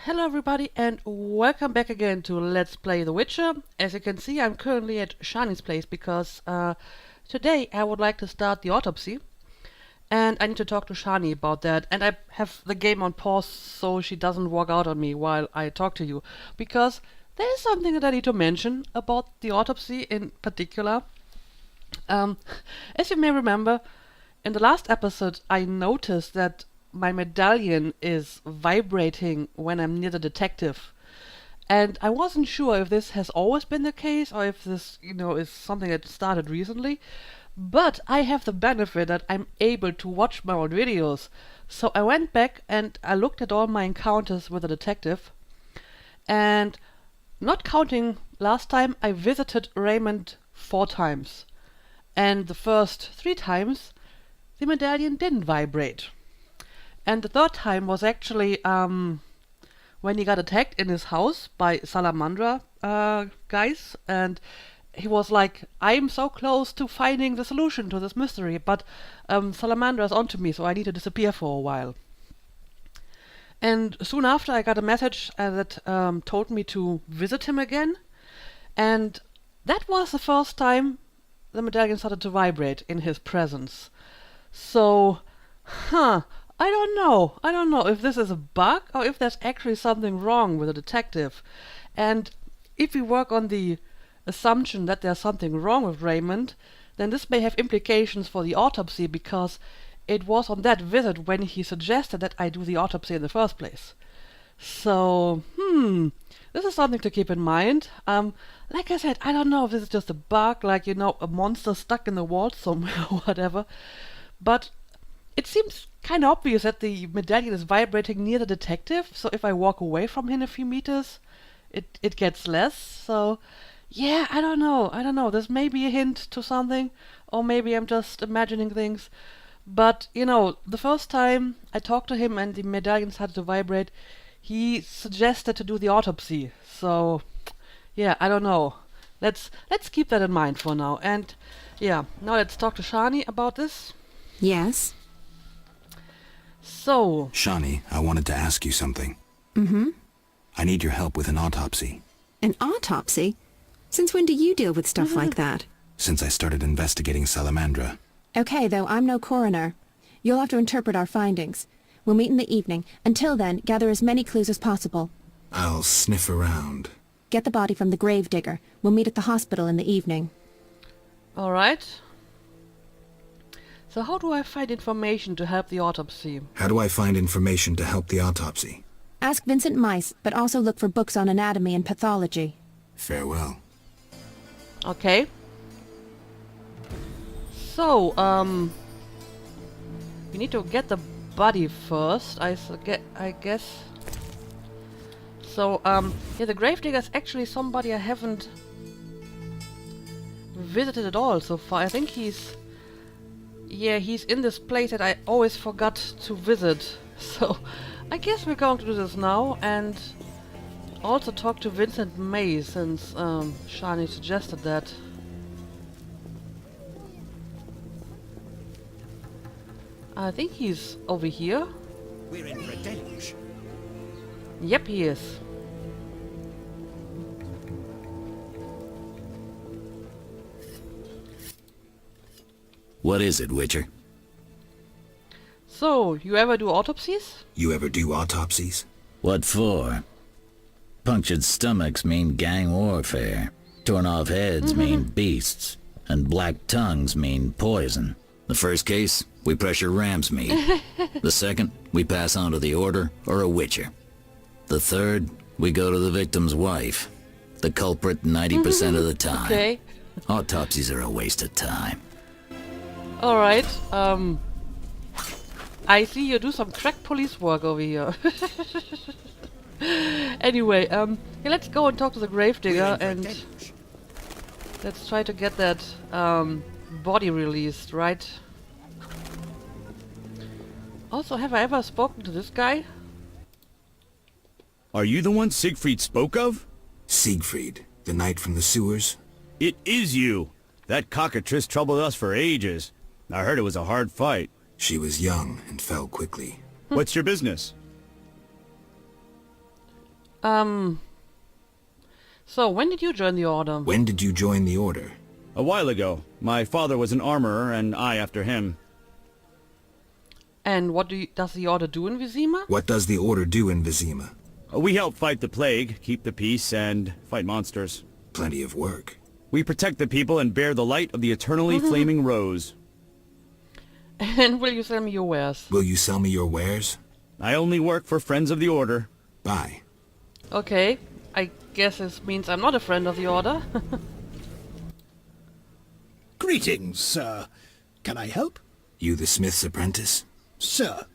Hello everybody and welcome back again to Let's Play The Witcher. As you can see, I'm currently at Shani's place because today I would like to start the autopsy and I need to talk to Shani about that, and I have the game on pause so she doesn't walk out on me while I talk to you, because there is something that I need to mention about the autopsy in particular. As you may remember, in the last episode I noticed that my medallion is vibrating when I'm near the detective. And I wasn't sure if this has always been the case or if this, is something that started recently. But I have the benefit that I'm able to watch my old videos. So I went back and I looked at all my encounters with the detective. And not counting last time, I visited Raymond 4 times. And the first 3 times, the medallion didn't vibrate. And the third time was actually when he got attacked in his house by Salamandra guys, and he was like, I'm so close to finding the solution to this mystery, but Salamandra is onto me, so I need to disappear for a while. And soon after I got a message that told me to visit him again, and that was the first time the medallion started to vibrate in his presence. So, I don't know if this is a bug or if there's actually something wrong with the detective. And if we work on the assumption that there's something wrong with Raymond, then this may have implications for the autopsy, because it was on that visit when he suggested that I do the autopsy in the first place. So, this is something to keep in mind. Like I said, I don't know if this is just a bug, like, a monster stuck in the wall somewhere or whatever. But it seems kind of obvious that the medallion is vibrating near the detective, so if I walk away from him a few meters, it gets less. So, yeah, I don't know. This may be a hint to something, or maybe I'm just imagining things. But, the first time I talked to him and the medallion started to vibrate, he suggested to do the autopsy. So, yeah, I don't know. Let's keep that in mind for now. And, yeah, now let's talk to Shani about this. Yes? So... Shani, I wanted to ask you something. Mm-hmm. I need your help with an autopsy. An autopsy? Since when do you deal with stuff like that? Since I started investigating Salamandra. Okay, though, I'm no coroner. You'll have to interpret our findings. We'll meet in the evening. Until then, gather as many clues as possible. I'll sniff around. Get the body from the gravedigger. We'll meet at the hospital in the evening. Alright. So how do I find information to help the autopsy? How do I find information to help the autopsy? Ask Vincent Mice, but also look for books on anatomy and pathology. Farewell. Okay. So, we need to get the body first, I guess. So, yeah, the gravedigger is actually somebody I haven't visited at all so far. I think he's in this place that I always forgot to visit. So, I guess we're going to do this now, and also talk to Vincent May, since Shani suggested that. I think he's over here. We're in for a deluge. Yep, he is. What is it, Witcher? So, you ever do autopsies? You ever do autopsies? What for? Punctured stomachs mean gang warfare. Torn off heads mean beasts. And black tongues mean poison. The first case, we pressure ram's meat. The second, we pass on to the Order or a Witcher. The third, we go to the victim's wife. The culprit 90% of the time. Okay. Autopsies are a waste of time. Alright, I see you do some crack police work over here. Anyway, yeah, let's go and talk to the gravedigger and let's try to get that body released, right? Also, have I ever spoken to this guy? Are you the one Siegfried spoke of? Siegfried, the knight from the sewers? It is you. That cockatrice troubled us for ages. I heard it was a hard fight. She was young and fell quickly. What's your business? So, when did you join the Order? When did you join the Order? A while ago. My father was an armorer, and I after him. And what does the Order do in Vizima? What does the Order do in Vizima? We help fight the plague, keep the peace, and fight monsters. Plenty of work. We protect the people and bear the light of the eternally flaming rose. And will you sell me your wares? Will you sell me your wares? I only work for Friends of the Order. Buy. Okay, I guess this means I'm not a friend of the Order. Greetings, sir. Can I help? You the smith's apprentice? Sir,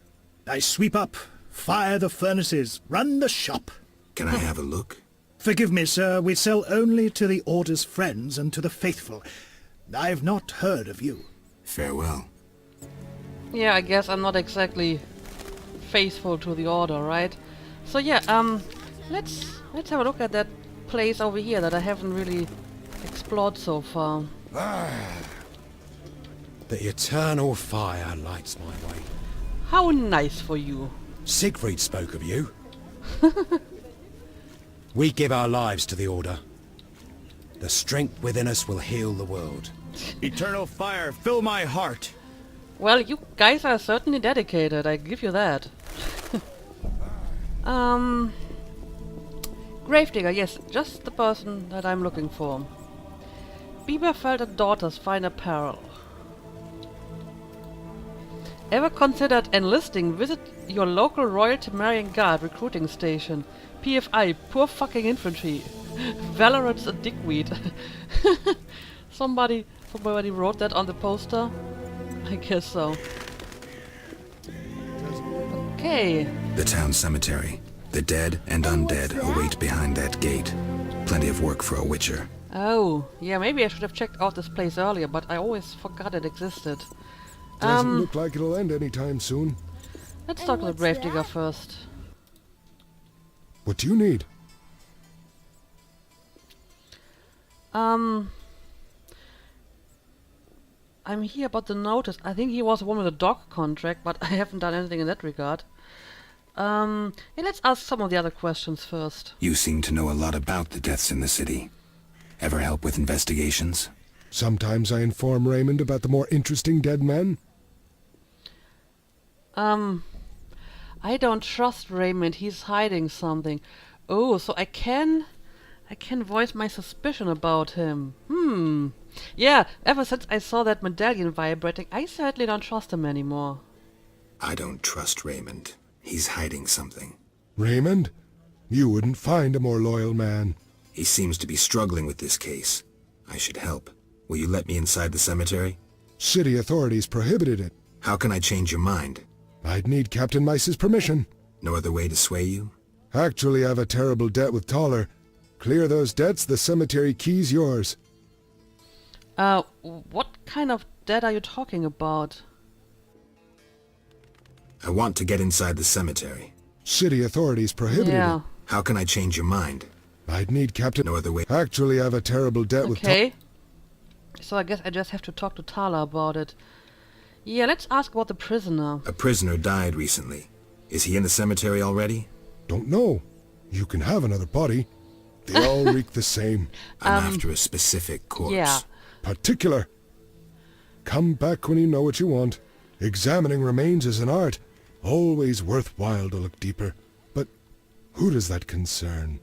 I sweep up, fire the furnaces, run the shop. Can I have a look? Forgive me, sir, we sell only to the Order's friends and to the faithful. I've not heard of you. Farewell. Yeah, I guess I'm not exactly faithful to the Order, right? So yeah, let's have a look at that place over here that I haven't really explored so far. The eternal fire lights my way. How nice for you. Siegfried spoke of you. We give our lives to the Order. The strength within us will heal the world. Eternal fire, fill my heart. Well, you guys are certainly dedicated, I give you that. Gravedigger, yes, just the person that I'm looking for. Bieberfeld and Daughters Fine Apparel. Ever considered enlisting? Visit your local Royal Temerian Guard recruiting station. PFI, Poor Fucking Infantry. Valorant's a dickweed. Somebody wrote that on the poster? I guess so. Okay. The town cemetery. The dead and undead await behind that gate. Plenty of work for a witcher. Oh, yeah, maybe I should have checked out this place earlier, but I always forgot it existed. Doesn't look like it'll end anytime soon. Let's talk to the Gravedigger first. What do you need? I'm here about the notice. I think he was the one with the dog contract, but I haven't done anything in that regard. Yeah, let's ask some of the other questions first. You seem to know a lot about the deaths in the city. Ever help with investigations? Sometimes I inform Raymond about the more interesting dead men. I don't trust Raymond. He's hiding something. Oh, so I can voice my suspicion about him. Yeah, ever since I saw that medallion vibrating, I certainly don't trust him anymore. I don't trust Raymond. He's hiding something. Raymond? You wouldn't find a more loyal man. He seems to be struggling with this case. I should help. Will you let me inside the cemetery? City authorities prohibited it. How can I change your mind? I'd need Captain Mice's permission. No other way to sway you? Actually, I've a terrible debt with Toller. Clear those debts, the cemetery key's yours. What kind of debt are you talking about? I want to get inside the cemetery. City authorities prohibited Yeah. it. How can I change your mind? I'd need Captain... No other way. Actually, I've a terrible debt with Okay. So I guess I just have to talk to Tala about it. Yeah, let's ask about the prisoner. A prisoner died recently. Is he in the cemetery already? Don't know. You can have another body. They all reek the same. I'm after a specific corpse. Yeah. Particular. Come back when you know what you want. Examining remains is an art. Always worthwhile to look deeper. But who does that concern?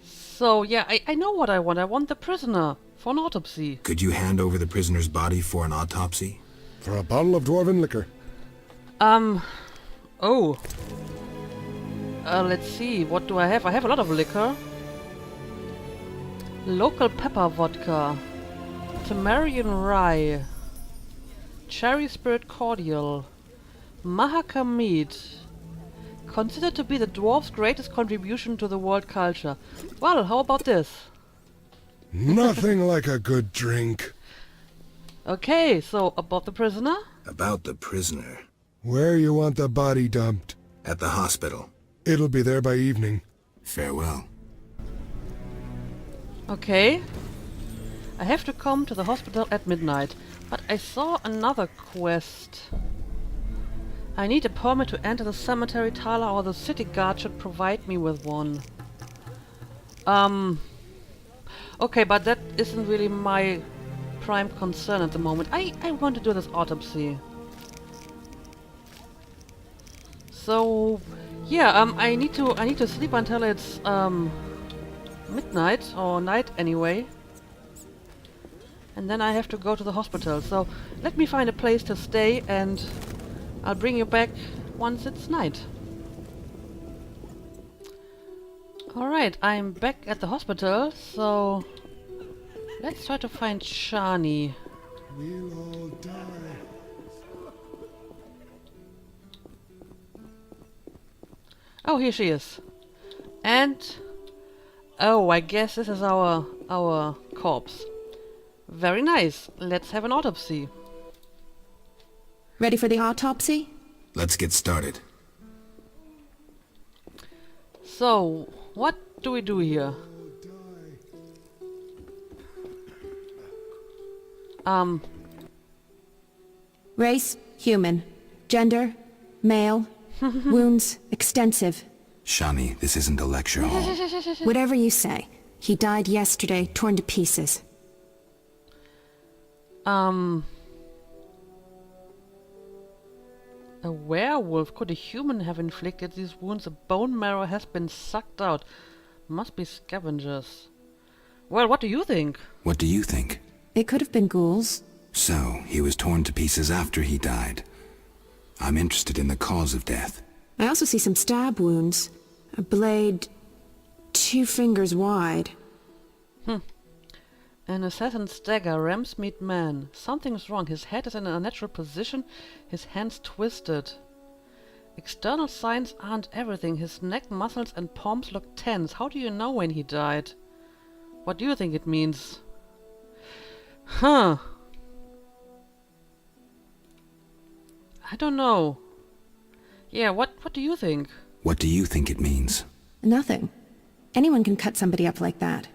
So, yeah, I know what I want. I want the prisoner for an autopsy. Could you hand over the prisoner's body for an autopsy? For a bottle of dwarven liquor. Oh. Let's see. What do I have? I have a lot of liquor. Local pepper vodka. Tamarian rye. Cherry spirit cordial. Mahaka mead. Considered to be the dwarf's greatest contribution to the world culture. Well, how about this? Nothing like a good drink. Okay, so about the prisoner? About the prisoner. Where you want the body dumped? At the hospital. It'll be there by evening. Farewell. Okay. I have to come to the hospital at midnight. But I saw another quest. I need a permit to enter the cemetery, Tala, or the city guard should provide me with one. Okay, but that isn't really my prime concern at the moment. I want to do this autopsy. So, yeah, I need to sleep until it's midnight or night anyway. And then I have to go to the hospital. So, let me find a place to stay and I'll bring you back once it's night. Alright, I'm back at the hospital, so let's try to find Shani. We'll all die. Oh, here she is. And oh, I guess this is our corpse. Very nice. Let's have an autopsy. Ready for the autopsy? Let's get started. So, what do we do here? Race, human. Gender, male. Wounds, extensive. Shani, this isn't a lecture hall. Whatever you say. He died yesterday, torn to pieces. A werewolf? Could a human have inflicted these wounds? The bone marrow has been sucked out. Must be scavengers. Well, what do you think? What do you think? It could have been ghouls. So, he was torn to pieces after he died. I'm interested in the cause of death. I also see some stab wounds. A blade 2 fingers wide. An assassin's dagger, ram's meat man. Something's wrong. His head is in an unnatural position, his hands twisted. External signs aren't everything. His neck, muscles and palms look tense. How do you know when he died? What do you think it means? Huh. I don't know. Yeah, what do you think? What do you think it means? Nothing. Anyone can cut somebody up like that.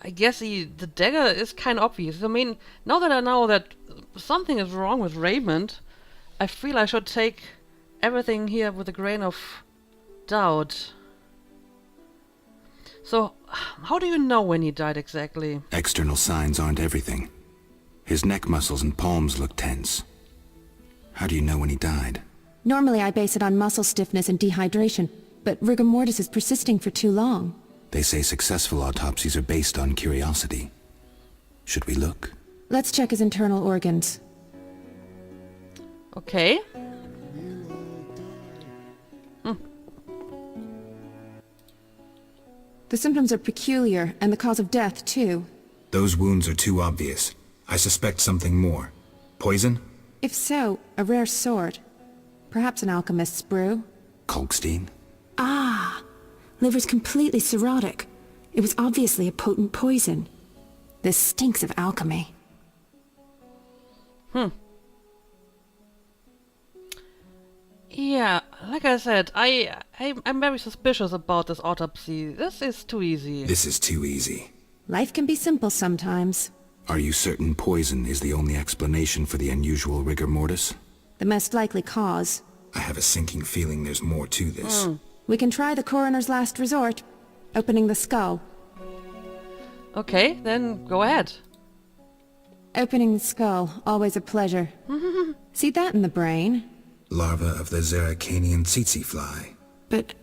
I guess the dagger is kind of obvious. I mean, now that I know that something is wrong with Raymond, I feel I should take everything here with a grain of doubt. So, how do you know when he died exactly? External signs aren't everything. His neck muscles and palms look tense. How do you know when he died? Normally I base it on muscle stiffness and dehydration, but rigor mortis is persisting for too long. They say successful autopsies are based on curiosity. Should we look? Let's check his internal organs. Okay. The symptoms are peculiar, and the cause of death, too. Those wounds are too obvious. I suspect something more. Poison? If so, a rare sort. Perhaps an alchemist's brew. Kolkstein? Ah! Liver's completely cirrhotic. It was obviously a potent poison. This stinks of alchemy. Yeah, like I said, I'm very suspicious about this autopsy. This is too easy. This is too easy. Life can be simple sometimes. Are you certain poison is the only explanation for the unusual rigor mortis? The most likely cause. I have a sinking feeling there's more to this. We can try the coroner's last resort. Opening the skull. Okay, then go ahead. Opening the skull, always a pleasure. See that in the brain? Larva of the Zeracanian tsetse fly. But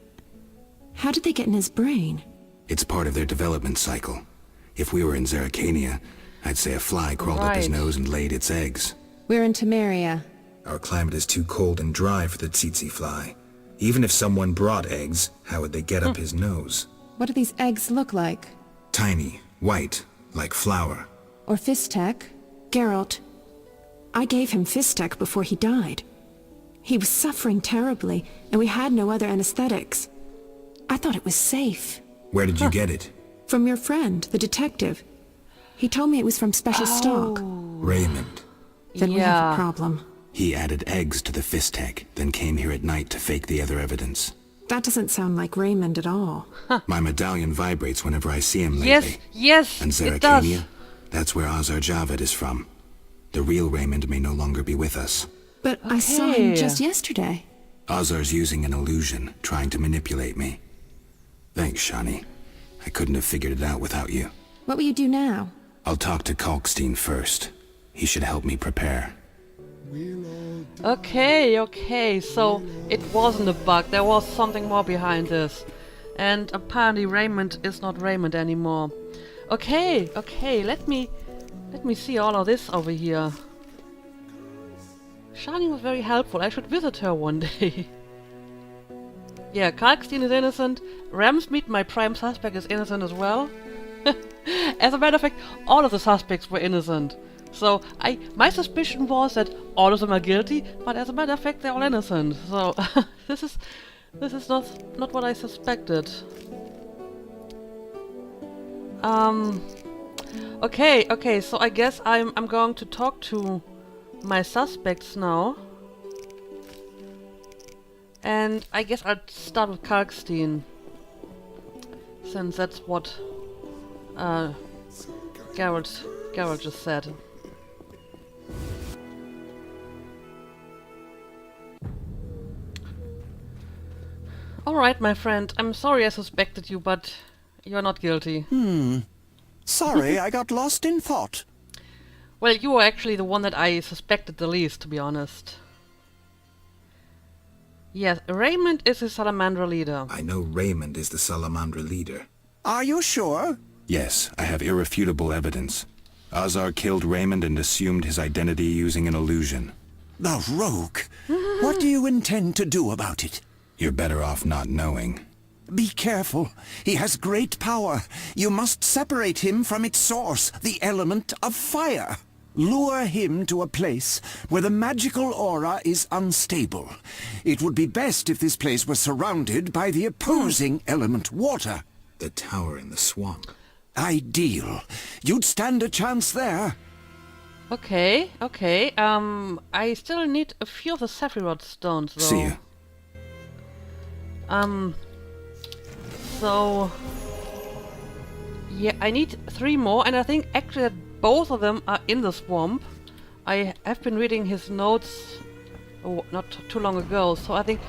how did they get in his brain? It's part of their development cycle. If we were in Zeracania, I'd say a fly crawled up his Right. nose and laid its eggs. We're in Temeria. Our climate is too cold and dry for the tsetse fly. Even if someone brought eggs, how would they get up his nose? What do these eggs look like? Tiny, white, like flour. Or Fistek? Geralt. I gave him Fistek before he died. He was suffering terribly, and we had no other anesthetics. I thought it was safe. Where did you get it? From your friend, the detective. He told me it was from special stock. Raymond. Then we have Yeah. a problem. He added eggs to the Fistek, then came here at night to fake the other evidence. That doesn't sound like Raymond at all. My medallion vibrates whenever I see him lately. Yes, And it does. Zeracania? That's where Azar Javed is from. The real Raymond may no longer be with us. But I saw him Okay. just yesterday. Azar's using an illusion, trying to manipulate me. Thanks, Shani. I couldn't have figured it out without you. What will you do now? I'll talk to Kalkstein first. He should help me prepare. Okay, so it wasn't a bug, there was something more behind this. And apparently Raymond is not Raymond anymore. Okay, let me see all of this over here. Shani was very helpful, I should visit her one day. Yeah, Kalkstein is innocent, Ramsmeet, my prime suspect, is innocent as well. As a matter of fact, all of the suspects were innocent. So my suspicion was that all of them are guilty, but as a matter of fact, they're all innocent. So this is not what I suspected. Okay. So I guess I'm going to talk to my suspects now, and I guess I'll start with Kalkstein, since that's what Geralt just said. Alright, my friend, I'm sorry I suspected you, but you're not guilty. Sorry, I got lost in thought. Well, you were actually the one that I suspected the least, to be honest. Yes, Raymond is the Salamandra leader. I know Raymond is the Salamandra leader. Are you sure? Yes, I have irrefutable evidence. Azar killed Raymond and assumed his identity using an illusion. The rogue. What do you intend to do about it? You're better off not knowing. Be careful. He has great power. You must separate him from its source, the element of fire. Lure him to a place where the magical aura is unstable. It would be best if this place were surrounded by the opposing element, water. The tower in the swamp. Ideal. You'd stand a chance there. Okay. I still need a few of the Sephiroth stones, though. See you. So... yeah, I need 3 more, and I think actually that both of them are in the swamp. I have been reading his notes not too long ago, so I think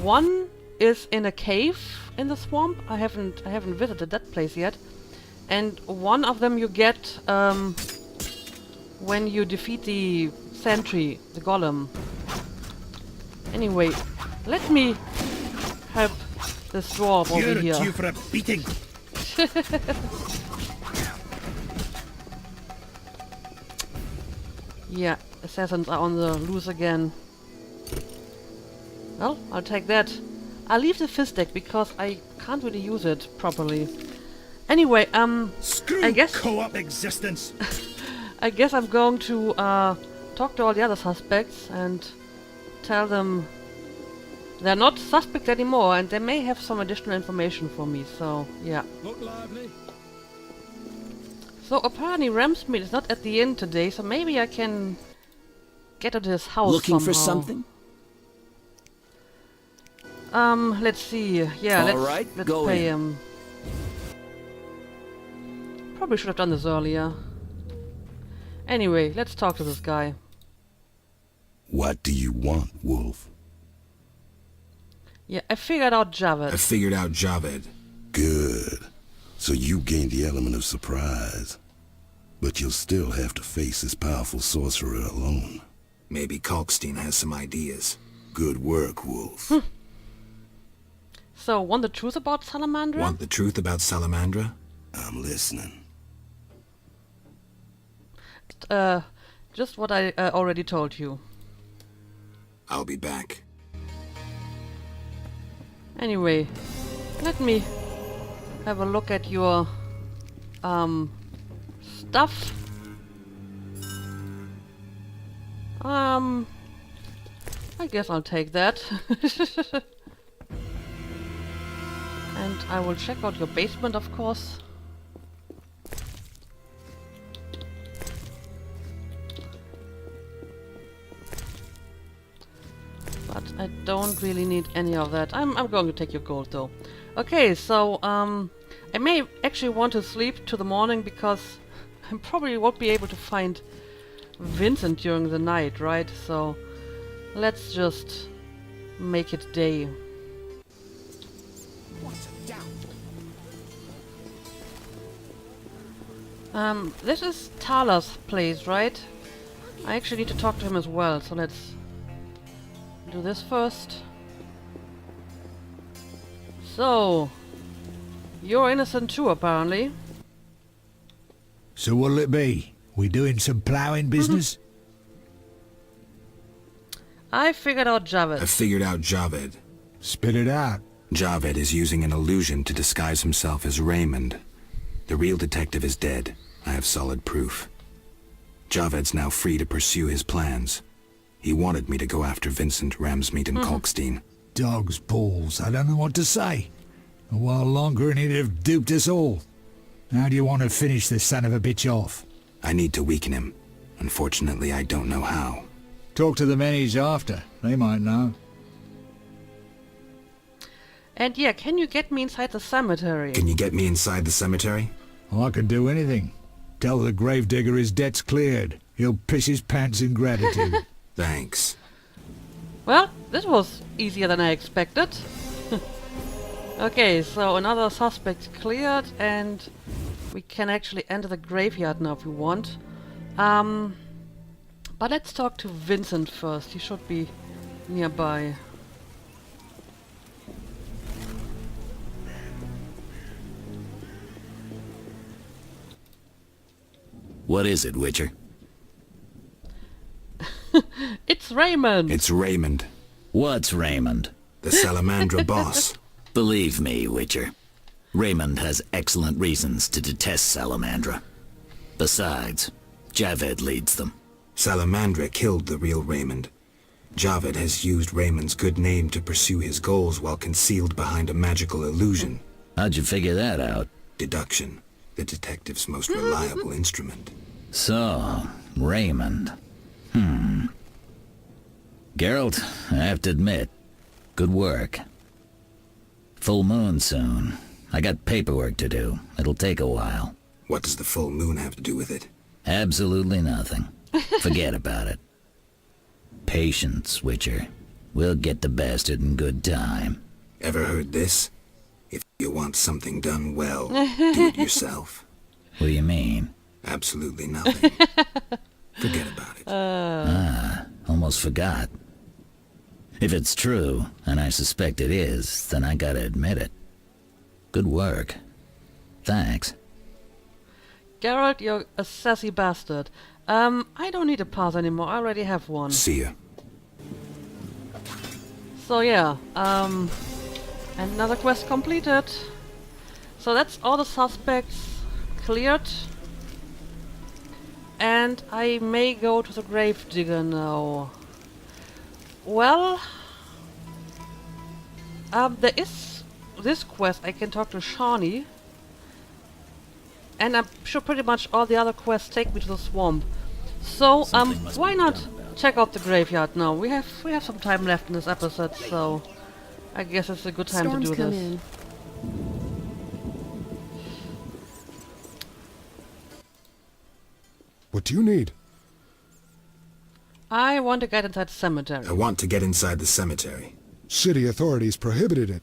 one is in a cave in the swamp. I haven't visited that place yet. And one of them you get when you defeat the sentry, the golem. Anyway, let me help this dwarf over here. You're due for a beating. Yeah, assassins are on the loose again. Well, I'll take that. I'll leave the fist deck because I can't really use it properly. Anyway, Screw I guess co-op existence. I guess I'm going to talk to all the other suspects and tell them they're not suspects anymore and they may have some additional information for me, so yeah. Look lively. So apparently Ramsmeet is not at the inn today, so maybe I can get to his house Looking for somehow. something? Let's see. Yeah, All right, let's go pay in. him. Probably should have done this earlier. Anyway, let's talk to this guy. What do you want, Wolf? Yeah, I figured out I Javed. figured out Javed. Good. So you gained the element of surprise. But you'll still have to face this powerful sorcerer alone. Maybe Kalkstein has some ideas. Good work, Wolf. So, want the truth about Salamandra? Want the truth about Salamandra? I'm listening. Just what I already told you. I'll be back. Anyway, let me have a look at your stuff. I guess I'll take that. And I will check out your basement, of course. But I don't really need any of that. I'm going to take your gold though. Okay, so I may actually want to sleep to the morning because I probably won't be able to find Vincent during the night, right? So let's just make it day. This is Tala's place, right? I actually need to talk to him as well, so let's do this first. So, you're innocent too, apparently. So what'll it be? We doing some ploughing business? I figured out I Javed. figured out Javed. Spit it out. Javed is using an illusion to disguise himself as Raymond. The real detective is dead. I have solid proof. Javed's now free to pursue his plans. He wanted me to go after Vincent, Ramsmeet, and Kalkstein. Dog's balls. I don't know what to say. A while longer and he'd have duped us all. How do you want to finish this son of a bitch off? I need to weaken him. Unfortunately, I don't know how. Talk to the men he's after. They might know. And yeah, can you get me inside the cemetery? Can you get me inside the cemetery? I can do anything. Tell the gravedigger his debt's cleared. He'll piss his pants in gratitude. Thanks. Well, this was easier than I expected. Okay, so another suspect cleared, and we can actually enter the graveyard now if we want. But let's talk to Vincent first. He should be nearby. What is it, Witcher? It's Raymond! It's Raymond, What's Raymond? the Salamandra boss. Believe me, Witcher. Raymond has excellent reasons to detest Salamandra. Besides, Javed leads them. Salamandra killed the real Raymond. Javed has used Raymond's good name to pursue his goals while concealed behind a magical illusion. How'd you figure that out? Deduction, the detective's most reliable instrument. So, Raymond. Geralt, I have to admit, good work. Full moon soon. I got paperwork to do. It'll take a while. What does the full moon have to do with it? Absolutely nothing. Forget about it. Patience, Witcher. We'll get the bastard in good time. Ever heard this? If you want something done well, do it yourself. What do you mean? Absolutely nothing. Forget about it. Almost forgot. If it's true, and I suspect it is, then I gotta admit it. Good work. Thanks. Geralt, you're a sassy bastard. I don't need a pass anymore. I already have one. See ya. So yeah, another quest completed. So that's all the suspects cleared. And I may go to the gravedigger now. Well, there is this quest. I can talk to Shawnee. And I'm sure pretty much all the other quests take me to the swamp. So, why not check out the graveyard now? We have some time left in this episode, so I guess it's a good time Storms to do come this. in. What do you need? I want to get inside the cemetery. I want to get inside the cemetery. City authorities prohibited it.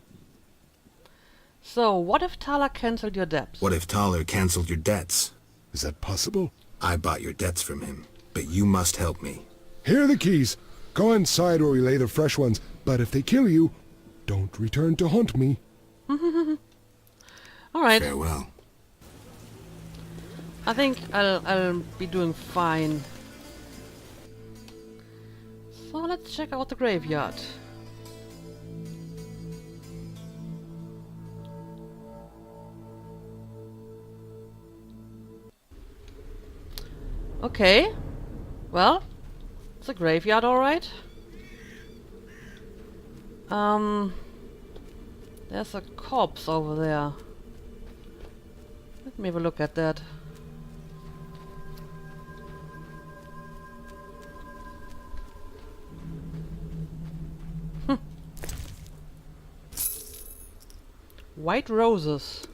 So, what if Tala cancelled your debts? What if Taller canceled your debts? Is that possible? I bought your debts from him, but you must help me. Here are the keys. Go inside where we lay the fresh ones, but if they kill you, don't return to haunt me. Alright, Farewell. I think I'll be doing fine. So let's check out the graveyard. Okay. Well, it's a graveyard, alright. There's a corpse over there. Let me have a look at that. White roses.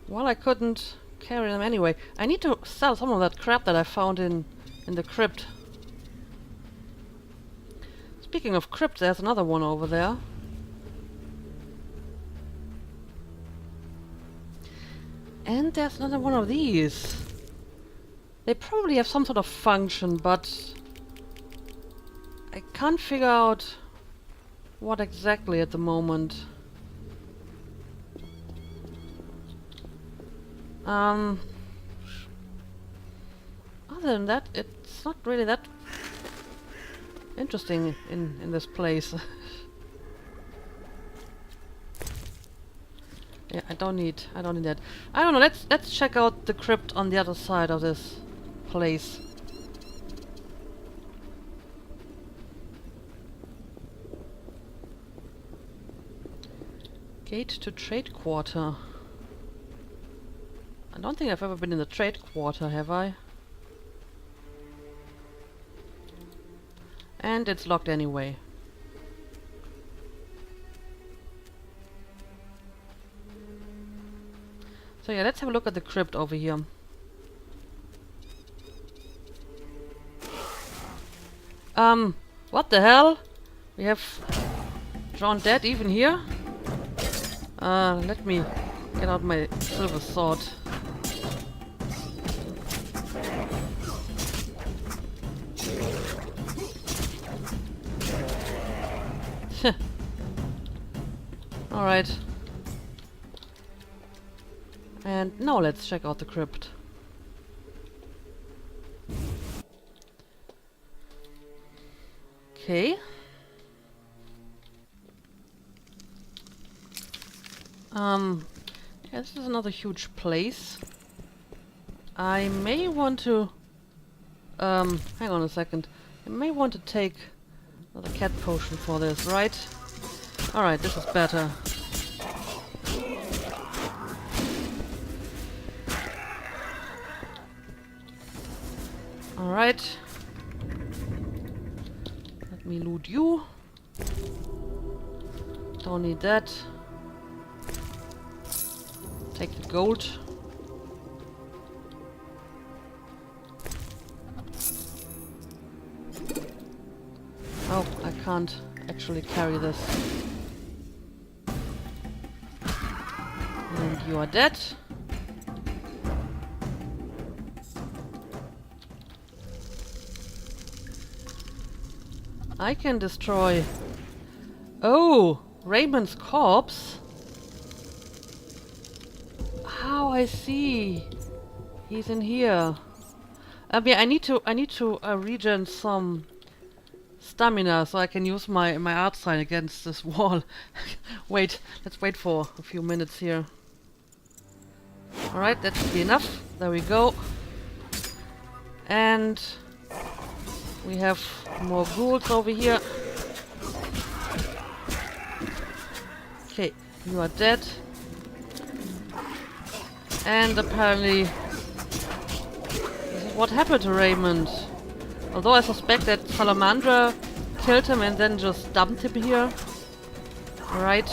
Well, I couldn't carry them anyway. I need to sell some of that crap that I found in the crypt. Speaking of crypt, there's another one over there. And there's another one of these. They probably have some sort of function, but I can't figure out what exactly at the moment. Other than that, it's not really that interesting in this place. Yeah, I don't need that. I don't know. Let's check out the crypt on the other side of this place. Gate to trade quarter. I don't think I've ever been in the trade quarter, have I? And it's locked anyway. So yeah, let's have a look at the crypt over here. What the hell? We have drawn dead even here? Let me get out my silver sword. Alright. And now let's check out the crypt. Okay. Yeah, this is another huge place. I may want to hang on a second. I may want to take another cat potion for this, right? Alright, this is better. Alright. Let me loot you. Don't need that. Take the gold. Oh, I can't actually carry this. And you are dead. I can destroy... Oh! Raymond's corpse? How I see. He's in here. Yeah, I need to regen some stamina so I can use my art sign against this wall. Wait, let's wait for a few minutes here. Alright, that should be enough. There we go. And we have more ghouls over here. Okay, you are dead. And apparently this is what happened to Raymond. Although I suspect that Salamandra killed him and then just dumped him here. Right.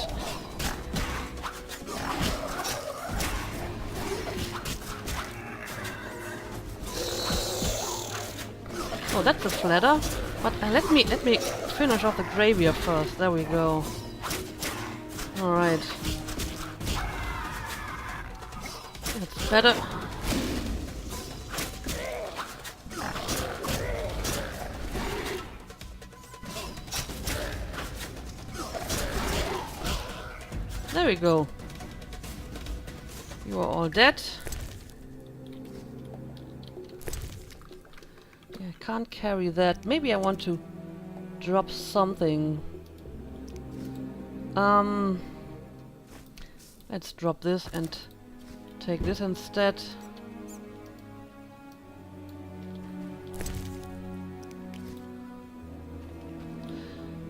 Oh, that's a flatter. But let me finish off the graveyard first. There we go. Alright. That's better. There we go. You are all dead. Yeah, I can't carry that. Maybe I want to drop something. Let's drop this and take this instead.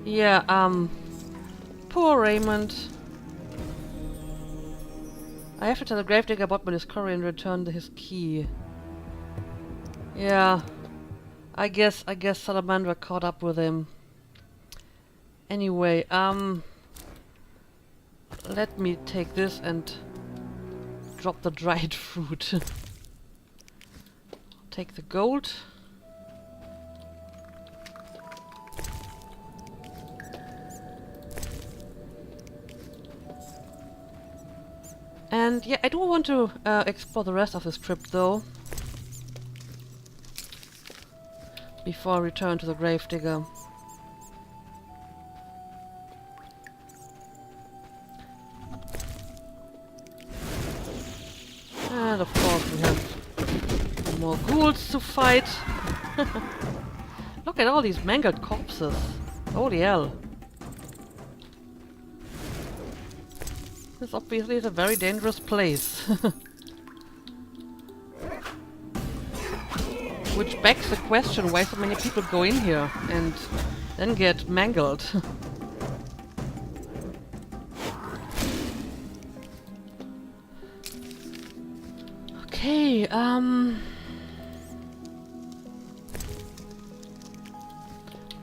Yeah, poor Raymond. I have to tell the gravedigger about my discovery and return his key. Yeah, I guess Salamandra caught up with him. Anyway, let me take this and drop the dried fruit. Take the gold. And yeah, I do want to explore the rest of this crypt though, before I return to the gravedigger. And of course we have more ghouls to fight. Look at all these mangled corpses. Holy hell. This obviously is a very dangerous place. Which begs the question why so many people go in here and then get mangled. Okay,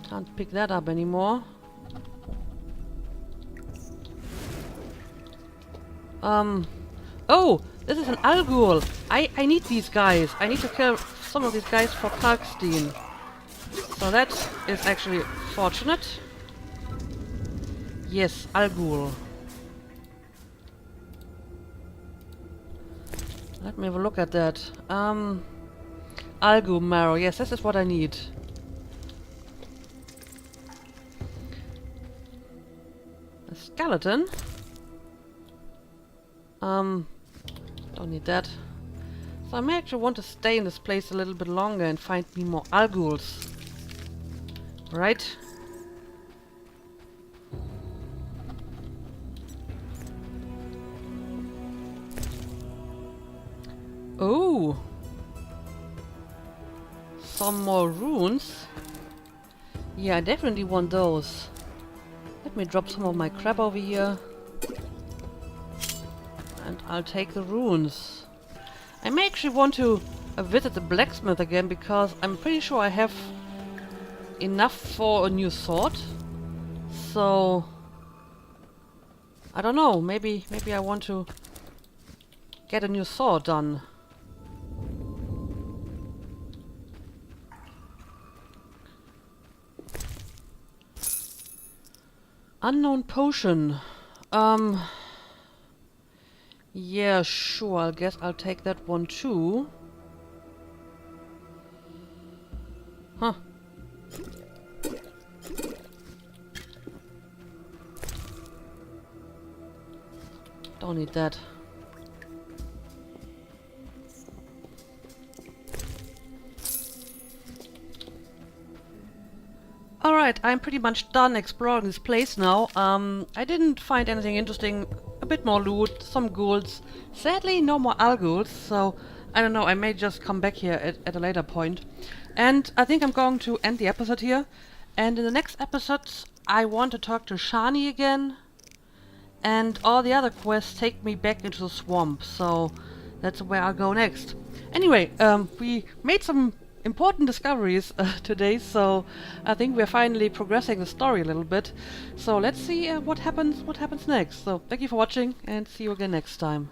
can't pick that up anymore. Oh! This is an Algul! I need these guys. I need to kill some of these guys for Kalkstein. So that is actually fortunate. Yes, Algul. Let me have a look at that. Algu marrow. Yes, this is what I need. A skeleton. Don't need that. So I may actually want to stay in this place a little bit longer and find me more Alguls. Right? Oh! Some more runes. Yeah, I definitely want those. Let me drop some of my crap over here. And I'll take the runes. I may actually want to visit the blacksmith again because I'm pretty sure I have enough for a new sword. So I don't know, maybe I want to get a new sword done. Unknown potion. Yeah, sure, I guess I'll take that one too. Huh. Don't need that. Alright, I'm pretty much done exploring this place now. I didn't find anything interesting. A bit more loot, some ghouls. Sadly, no more Alguls, so I don't know, I may just come back here at a later point. And I think I'm going to end the episode here. And in the next episode, I want to talk to Shani again. And all the other quests take me back into the swamp, so that's where I'll go next. Anyway, we made some important discoveries today, so I think we're finally progressing the story a little bit. So let's see what happens next. So thank you for watching and see you again next time.